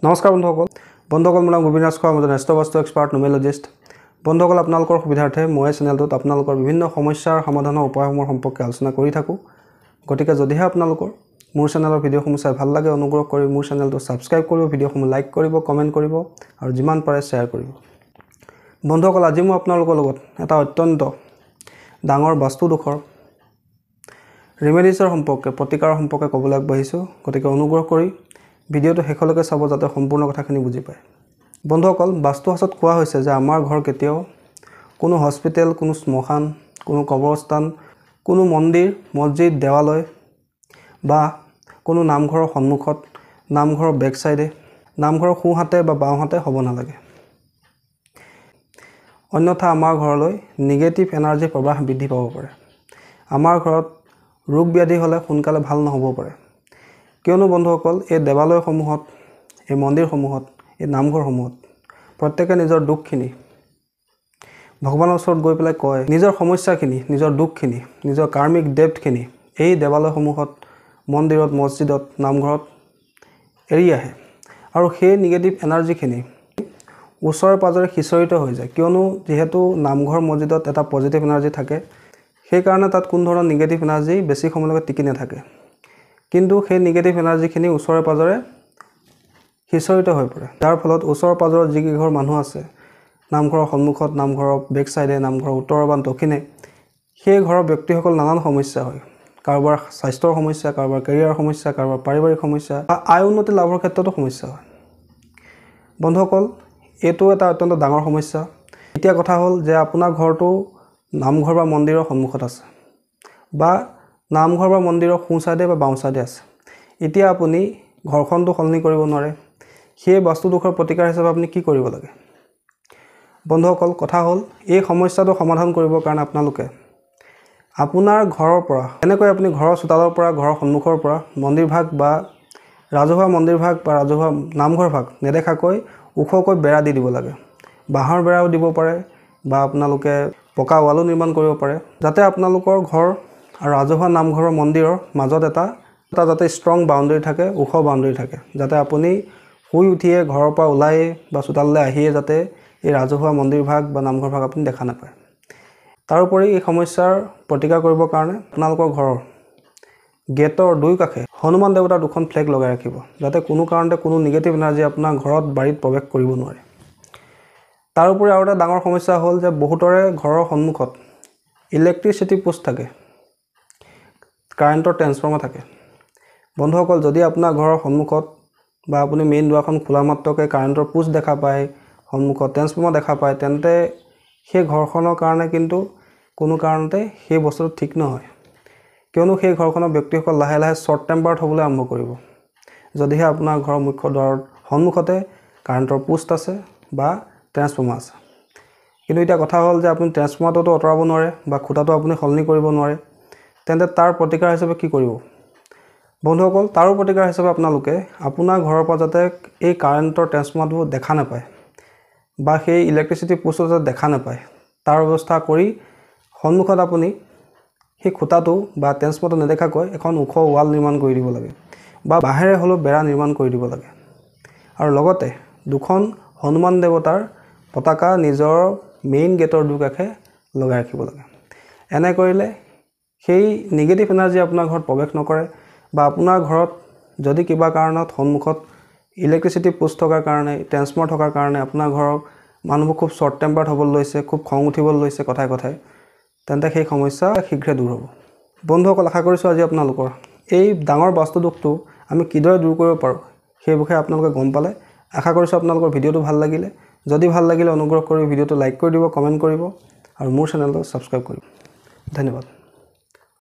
নমস্কাৰ বন্ধুসকল মোৰ নাম গোবিন্দ ৰাজ খোৱা মই নেষ্টবাস্তু এক্সপাৰ্ট নুমেলজিষ্ট বন্ধুসকল আপোনালোকৰ সুবিধাৰ্থে মই চেনেলটোত আপোনালোকৰ বিভিন্ন সমস্যাৰ সমাধানৰ উপায়সমূহ সম্পৰ্কে আলোচনা কৰি থাকোঁ গতিকে যদিহে আপোনালোকৰ মোৰ চেনেলৰ ভিডিঅ'সমূহ চাই ভাল লাগে অনুগ্ৰহ কৰি মোৰ চেনেলটো সাবস্ক্ৰাইব কৰিব ভিডিঅ'সমূহ লাইক কৰিব কমেন্ট কৰিব আৰু যিমান পাৰে শ্বেয়াৰ কৰিব বন্ধুসকল আজি মই আপোনালোকৰ লগত এটা অত্যন্ত ডাঙৰ বাস্তু দোষৰ ৰেমেডিছৰ সম্পৰ্কে প্ৰতিকাৰৰ সম্পৰ্কে ক'বলৈ আগবাঢ়িছোঁ গতিকে অনুগ্ৰহ কৰি ভিডিঅ'টো শেষলৈকে চাব যাতে সম্পূৰ্ণ কথাখিনি বুজি পায় বন্ধুসকল বাস্তুশাস্ত্ৰত কোৱা হৈছে যে আমাৰ ঘৰ কেতিয়াও কোনো হস্পিটেল কোনো শ্মশান কোনো কবৰস্থান কোনো মন্দিৰ মছজিদ দেৱালয় বা কোনো নামঘৰৰ সন্মুখত নামঘৰৰ বেক সাইডে নামঘৰৰ সোঁহাতে বা বাওঁহাতে হ'ব নালাগে অন্যথা আমাৰ ঘৰলৈ নিগেটিভ এনাৰ্জি প্ৰবাহ বৃদ্ধি পাব পাৰে আমাৰ ঘৰত ৰোগ ব্যাধি হ'লে সোনকালে ভাল নহ'ব পাৰে কিয়নো বন্ধুসকল এই দেৱালয়সমূহত এই মন্দিৰসমূহত এই নামঘৰসমূহত প্ৰত্যেকে নিজৰ দুখখিনি ভগৱানৰ ওচৰত গৈ পেলাই কয় নিজৰ সমস্যাখিনি নিজৰ দুখখিনি নিজৰ কাৰ্মিক ডেপ্থখিনি এই দেৱালয়সমূহত মন্দিৰত মছজিদত নামঘৰত এৰি আহে আৰু সেই নিগেটিভ এনাৰ্জিখিনি ওচৰে পাজৰে সিঁচৰিত হৈ যায় কিয়নো যেহেতু নামঘৰ মছজিদত এটা পজিটিভ এনাৰ্জি থাকে সেই কাৰণে তাত কোনো ধৰণৰ নিগেটিভ এনাৰ্জি বেছি সময়লৈকে টিকি নাথাকে কিন্তু সেই নিগেটিভ এনাৰ্জিখিনি ওচৰে পাজৰে হিচৰিত হৈ পৰে যাৰ ফলত ওচৰ পাজৰৰ যিকেইঘৰ মানুহ আছে নামঘৰৰ সন্মুখত নামঘৰৰ বেক সাইডে নামঘৰৰ উত্তৰ বা দক্ষিণে সেই ঘৰৰ ব্যক্তিসকল নানান সমস্যা হয় কাৰোবাৰ স্বাস্থ্যৰ সমস্যা কাৰোবাৰ কেৰিয়াৰ সমস্যা কাৰোবাৰ পাৰিবাৰিক সমস্যা বা আয় উন্নতি লাভৰ ক্ষেত্ৰতো সমস্যা হয় বন্ধুসকল এইটো এটা অত্যন্ত ডাঙৰ সমস্যা এতিয়া কথা হ'ল যে আপোনাৰ ঘৰটো নামঘৰ বা মন্দিৰৰ সন্মুখত আছে বা নামঘৰ বা মন্দিৰৰ সোঁ সাইডে বা বাওঁ সাইডে আছে এতিয়া আপুনি ঘৰখনটো সলনি কৰিব নোৱাৰে সেই বাস্তু দোষৰ প্ৰতিকাৰ হিচাপে আপুনি কি কৰিব লাগে বন্ধুসকল কথা হ'ল এই সমস্যাটো সমাধান কৰিবৰ কাৰণে আপোনালোকে আপোনাৰ ঘৰৰ পৰা এনেকৈ আপুনি ঘৰৰ চোতালৰ পৰা ঘৰৰ সন্মুখৰ পৰা মন্দিৰ ভাগ বা ৰাজহুৱা মন্দিৰ ভাগ বা ৰাজহুৱা নামঘৰ ভাগ নেদেখাকৈ ওখকৈ বেৰা দি দিব লাগে বাঁহৰ বেৰাও দিব পাৰে বা আপোনালোকে পকা ৱালো নিৰ্মাণ কৰিব পাৰে যাতে আপোনালোকৰ ঘৰ আৰু ৰাজহুৱা নামঘৰৰ মন্দিৰৰ মাজত এটা যাতে ষ্ট্ৰং বাউণ্ডাৰী থাকে ওখ বাউণ্ডাৰী থাকে যাতে আপুনি শুই উঠিয়ে ঘৰৰ পৰা ওলাই বা চোতাললৈ আহিয়ে যাতে এই ৰাজহুৱা মন্দিৰ ভাগ বা নামঘৰ ভাগ আপুনি দেখা নাপায় তাৰোপৰি এই সমস্যাৰ প্ৰতিকাৰ কৰিবৰ কাৰণে আপোনালোকৰ ঘৰৰ গেটৰ দুই কাষে হনুমান দেৱতাৰ দুখন ফ্লেগ লগাই ৰাখিব যাতে কোনো কাৰণতে কোনো নিগেটিভ এনাৰ্জি আপোনাৰ ঘৰত বাৰীত প্ৰৱেশ কৰিব নোৱাৰে তাৰোপৰি আৰু এটা ডাঙৰ সমস্যা হ'ল যে বহুতৰে ঘৰৰ সন্মুখত ইলেক্ট্ৰিচিটি পোষ্ট থাকে কাৰেণ্টৰ ট্ৰেন্সফৰ্মাৰ থাকে বন্ধুসকল যদি আপোনাৰ ঘৰৰ সন্মুখত বা আপুনি মেইন দুৱাৰখন খোলা মাত্ৰকে কাৰেণ্টৰ পোষ্ট দেখা পায় সন্মুখত ট্ৰেন্সফৰ্মাৰ দেখা পায় তেন্তে সেই ঘৰখনৰ কাৰণে কিন্তু কোনো কাৰণতে সেই বস্তুটো ঠিক নহয় কিয়নো সেই ঘৰখনৰ ব্যক্তিসকল লাহে লাহে শ্বৰ্ট টেম্পাৰ্ড হ'বলৈ আৰম্ভ কৰিব যদিহে আপোনাৰ ঘৰৰ মুখ্য দুৱাৰৰ সন্মুখতে কাৰেণ্টৰ পোষ্ট আছে বা ট্ৰেন্সফৰ্মাৰ আছে কিন্তু এতিয়া কথা হ'ল যে আপুনি ট্ৰেন্সফৰ্মাৰটো আঁতৰাব নোৱাৰে বা খুঁটাটো আপুনি সলনি কৰিব নোৱাৰে তেন্তে তাৰ প্ৰতিকাৰ হিচাপে কি কৰিব বন্ধুসকল তাৰো প্ৰতিকাৰ হিচাপে আপোনালোকে আপোনাৰ ঘৰৰ পৰা যাতে এই কাৰেণ্টৰ ট্ৰেন্সফৰ্মাৰটো দেখা নাপায় বা সেই ইলেক্ট্ৰিচিটি পোষ্টটো যাতে দেখা নাপায় তাৰ ব্যৱস্থা কৰি সন্মুখত আপুনি সেই খুঁটাটো বা ট্ৰেন্সফৰ্মাৰটো নেদেখাকৈ এখন ওখ ৱাল নিৰ্মাণ কৰি দিব লাগে বা বাঁহেৰে হ'লেও বেৰা নিৰ্মাণ কৰি দিব লাগে আৰু লগতে দুখন হনুমান দেৱতাৰ পতাকা নিজৰ মেইন গেটৰ দুকাষে লগাই ৰাখিব লাগে এনে কৰিলে সেই নিগেটিভ এনাৰ্জি আপোনাৰ ঘৰত প্ৰৱেশ নকৰে বা আপোনাৰ ঘৰত যদি কিবা কাৰণত সন্মুখত ইলেক্ট্ৰিচিটি পোষ্ট থকাৰ কাৰণে ট্ৰেন্সফৰ্মাৰ থকাৰ কাৰণে আপোনাৰ ঘৰৰ মানুহবোৰ খুব শ্বৰ্ট টেম্পাৰ্ড হ'বলৈ লৈছে খুব খং উঠিবলৈ লৈছে কথাই কথাই তেন্তে সেই সমস্যা শীঘ্ৰে দূৰ হ'ব বন্ধুসকল আশা কৰিছোঁ আজি আপোনালোকৰ এই ডাঙৰ বাস্তু দোষটো আমি কিদৰে দূৰ কৰিব পাৰোঁ সেই বিষয়ে আপোনালোকে গম পালে আশা কৰিছোঁ আপোনালোকৰ ভিডিঅ'টো ভাল লাগিলে যদি ভাল লাগিলে অনুগ্ৰহ কৰি ভিডিঅ'টো লাইক কৰি দিব কমেণ্ট কৰিব আৰু মোৰ চেনেলটো ছাবস্ক্ৰাইব কৰিব ধন্যবাদ